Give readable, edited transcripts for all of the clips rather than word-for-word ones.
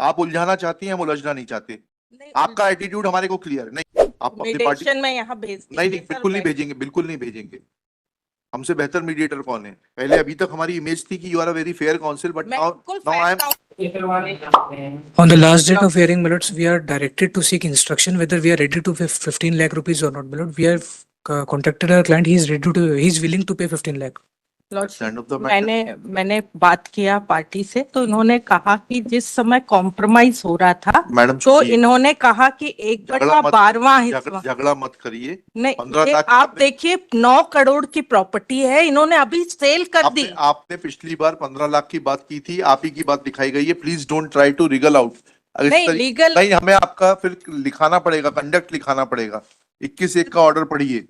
आप उलझाना चाहती हैं, हम उलझना नहीं चाहते। नहीं, आपका एटीट्यूड हमारे को क्लियर नहीं। आप अपनी पार्टी मीडिएशन में यहाँ भेज नहीं दीजिए नहीं, सर, बिल्कुल नहीं भेजेंगे, बिल्कुल नहीं भेजेंगे। हमसे बेहतर मीडिएटर कौन है? पहले अभी तक हमारी इमेज थी कि you are a very fair counsel, but मैं नाउ बिल्कुल now I fair am counsel On the last date of hearing, my lords, we are directed to seek instruction whether we are ready to pay 15 lakh rupees or not. My lord, we have contacted our client. He is ready to. He is willing to pay 15 lakh. End of the matter. मैंने बात किया party से, तो इन्होंने कहा कि जिस समय कॉम्प्रोमाइज हो रहा था, मैडम तो सुनिए, इन्होंने कहा कि झगड़ा मत 1/12 हिस्सा। झगड़ा मत करिए। नहीं, 15 ये लाख आप देखिए 9 करोड़ की प्रॉपर्टी है, इन्होंने अभी सेल कर दी। आपने पिछली बार 15 लाख की बात की थी, आप ही की बात दिखाई गई है। Please don't try to wriggle out. नहीं, लीगल नहीं, हमें आपका फिर लिखाना पड़ेगा, कंडक्ट लिखाना पड़ेगा। 21/1 का ऑर्डर पढ़िए।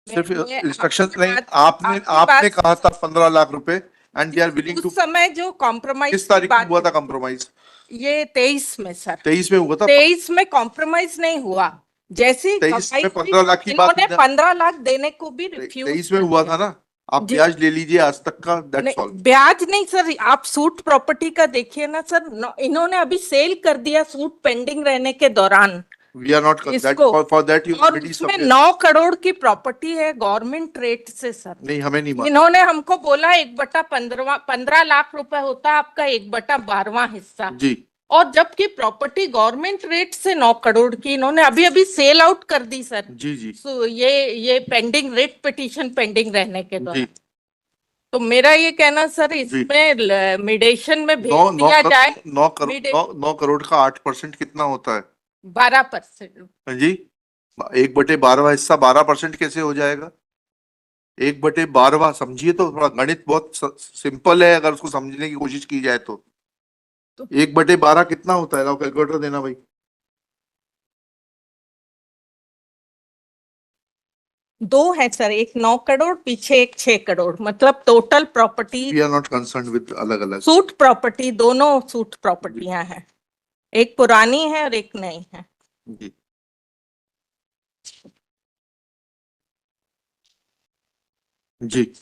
सिर्फ इंस्ट्रक्शन नहीं, आपने कहा था 15 लाख रुपए and they are willing to. उस समय जो कॉम्प्रोमाइज किस तारीख को हुआ था कॉम्प्रोमाइज? ये 23 में सर। 23 में हुआ था। 23 में कॉम्प्रोमाइज नहीं हुआ। जैसी 23 में 15 लाख की बात, इन्होंने 15 लाख देने को भी रिफ्यूज। 23 में हुआ था ना। आप ब्याज ले लीजिए आज तक का, दैट्स ऑल। ब्याज नहीं सर, आप सूट प्रॉपर्टी का देखिए ना सर, इन्होंने अभी सेल कर दिया सूट पेंडिंग रहने के दौरान। We are not इसको for that you और already उसमें submit. 9 करोड़ की प्रॉपर्टी है गवर्नमेंट रेट से सर। नहीं, हमें नहीं मालूम। इन्होंने हमको बोला 1/15 लाख रुपए होता है आपका 1/12 हिस्सा जी। और जबकि प्रॉपर्टी गवर्नमेंट रेट से 9 करोड़ की इन्होंने अभी अभी सेल आउट कर दी सर। जी जी। तो ये पेंडिंग रेट पिटीशन पेंडिंग रहने के दौरान। जी। तो मेरा ये कहना सर, इसमें मीडिएशन में भेज 9 दिया जाए। 9 करोड़ का 8% कितना होता है? 12%। जी। 1/12 हिस्सा 12% कैसे हो जाएगा? 1/12 समझिए तो, थोड़ा गणित बहुत सिंपल है अगर उसको समझने की कोशिश की जाए तो। 1/12 कितना होता है? कैलकुलेटर देना भाई। 2 है सर, एक 9 करोड़ पीछे एक 6 करोड़, मतलब total property. We are not concerned with अलग अलग सूट प्रॉपर्टी, दोनों सूट प्रॉपर्टियां हैं, एक पुरानी है और एक नई है। जी। जी।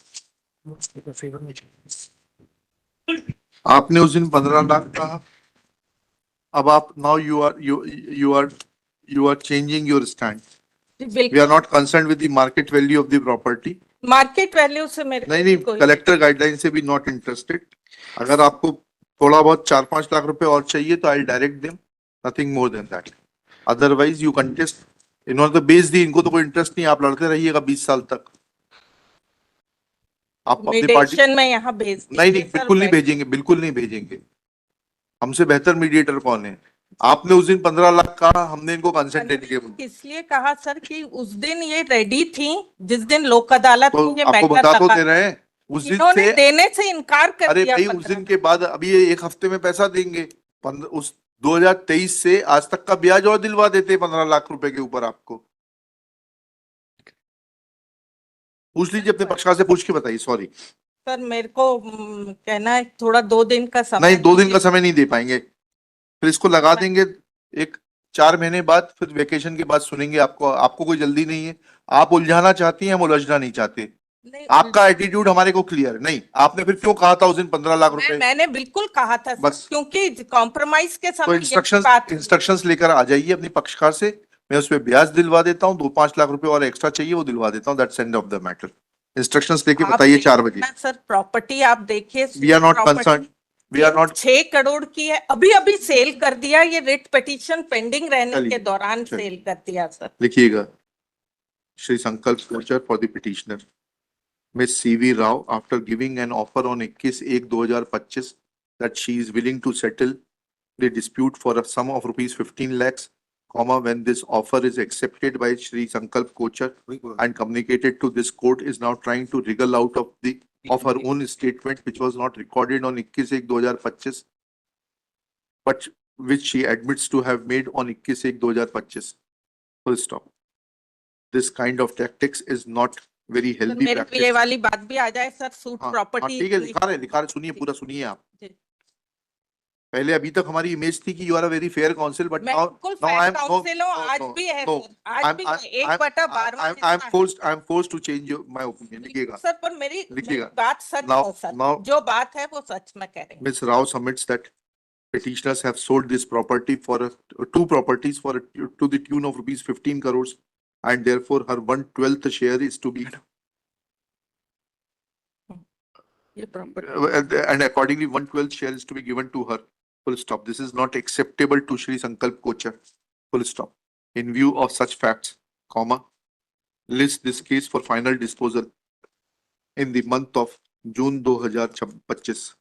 आपने उस दिन 15 लाख कहा, अब आप now you are changing your stand. We are not concerned with the market value of the property. Market value से मेरे नहीं, कलेक्टर गाइडलाइन से भी नॉट इंटरेस्टेड। अगर आपको थोड़ा बहुत 4-5 लाख रुपए और चाहिए तो I direct them, nothing more than that. Otherwise you contest. इन्होंने तो बेच दी, इनको तो कोई इंटरेस्ट नहीं, आप लड़ते रहिएगा 20 साल तक। आप अपनी पार्टी में यहाँ भेज नहीं, बिल्कुल नहीं भेजेंगे, बिल्कुल नहीं भेजेंगे। हमसे बेहतर मीडिएटर कौन है? आपने उस दिन 15 लाख कहा, हमने इनको कंसेंट देने के इसलिए कहा सर कि उस दिन ये रेडी थी, जिस दिन लोक अदालत तो आपको बता तो दे रहे हैं। उस दिन से देने से इनकार कर अरे दिया। भाई, उस दिन के बाद अभी ये 1 हफ्ते में पैसा देंगे। उस 2023 से आज तक का ब्याज और दिलवा देते 15 लाख रुपए के ऊपर। आपको पूछ लीजिए, अपने पक्षकार से पूछ के बताइए। सॉरी सर, मेरे को कहना है थोड़ा 2 दिन का समय। नहीं, 2 दिन का समय नहीं दे पाएंगे। फिर इसको लगा देंगे एक 4 महीने बाद, फिर वेकेशन के बाद सुनेंगे। आपको कोई जल्दी नहीं है। आप उलझाना चाहती हैं, हम उलझना नहीं चाहते। आपका एटीट्यूड हमारे को क्लियर नहीं। आपने फिर क्यों कहा था उस दिन 15 लाख रुपए? मैंने बिल्कुल कहा था बस, क्योंकि कॉम्प्रोमाइज के तो समय इंस्ट्रक्शंस लेकर आ जाइए अपनी पक्षकार से। मैं उस पर ब्याज दिलवा देता हूँ। 2-5 लाख रुपए और एक्स्ट्रा चाहिए, वो दिलवा देता हूँ। That's end of the matter. Instructions लेके बताइए 4 बजे। सर प्रॉपर्टी आप देखिए, we are not concern, we are not. 6 crore की है, अभी अभी सेल कर दिया। ये रिट पिटीशन पेंडिंग रहने के दौरान सेल कर दिया सर। लिखिएगा, Shri Sankalp Kochar for the petitioner Miss C.V. Rao, after giving an offer on 21/1/2025 that she is willing to settle the dispute for a sum of rupees 15 lakhs, when this offer is accepted by Shri Sankalp Kochar and communicated to this court, is now trying to wriggle out of her own statement, which was not recorded on 21/1/2025, but which she admits to have made on 21/1/2025. Full stop. This kind of tactics is not very healthy practice. ये वाली बात भी आ जाए sir, suit property. ठीक है, लिखा रहे, सुनिए, पूरा सुनिए आप। पहले अभी तक हमारी इमेज थी कि you are a very fair counsel, but now I am आज भी है सर, आज भी 1/12 I am forced to change my opinion. लिखिएगा सर, पर मेरी लिखिएगा बात सच है सर, जो बात है वो सच में कह रहे हैं। Miss Rao submits that petitioners have sold this property for two properties for to the tune of rupees 15 crores, and therefore her 1/12th share is to be ये property and accordingly 1/12th share is to be given to her. Full stop. This is not acceptable to Shri Sankalp Kochar. Full stop. In view of such facts, comma, list this case for final disposal in the month of June 2025.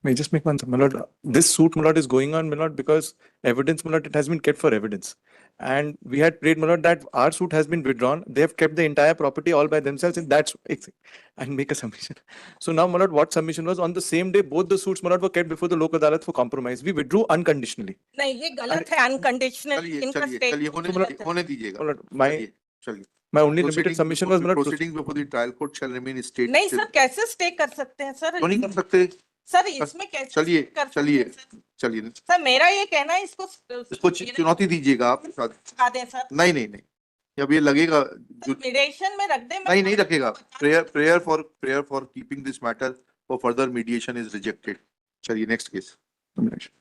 May I just make one, my lord, this suit, my lord, is going on, my lord, because evidence, my lord, it has been kept for evidence. And we had prayed, my lord, that our suit has been withdrawn. They have kept the entire property all by themselves, and that's, and make a submission. So now, my lord, what submission was, on the same day, both the suits, my lord, were kept before the Lok Adalat for compromise. We withdrew unconditionally. नहीं ये गलत है unconditional चलिए इनका चलिए चलिए statement होने दीजिएगा. My lord, my चलिए चलिए. only limited submission was, my lord, Proceedings before the trial court shall remain state. नहीं सर कैसे स्टे कर सकते हैं सर क्यों नहीं कर सकते? सर इसमें कैसे चलिए stay कर सकते चलिए हैं, सर? चलिए सर मेरा ये कहना है इसको चुनौती दीजिएगा आप. दिखा दें सर नहीं नहीं नहीं, अब ये लगेगा मीडिएशन में रख दें नहीं रखेगा. Prayer for keeping this matter for further mediation is rejected. चलिए next case. submission.